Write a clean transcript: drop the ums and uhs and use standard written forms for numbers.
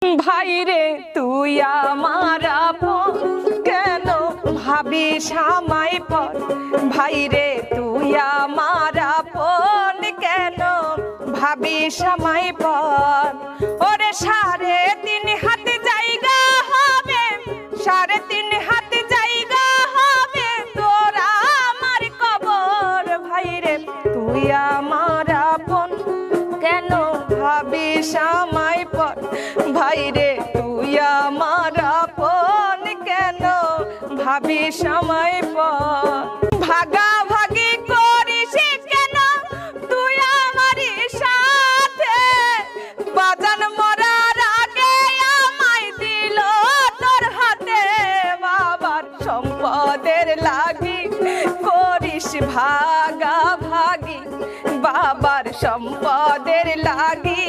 ভাইরে তুই আমার আপন, কেন ভাবিস আমায় পর? ভাইরে তুই আমার আপন, কেন ভাবিস আমায় পর? ওরে 3.5 হাত জায়গা হবে, 3.5 হাত জায়গা হবে তোরা আমার কবর। ভাইরে তুই আমার আপন, কেন ভাবিস আমায় পর? ভাইরে তুই আমার আপন, কেন ভাবিস আমায় পর? ভাগাভাগি করিস কেন তুই আমারই সাথে? বাজান মরার আগে আমায় দিল তোর হাতে। বাবার সম্পদের লাগি করিস ভাগাভাগি, বাবার সম্পদের লাগি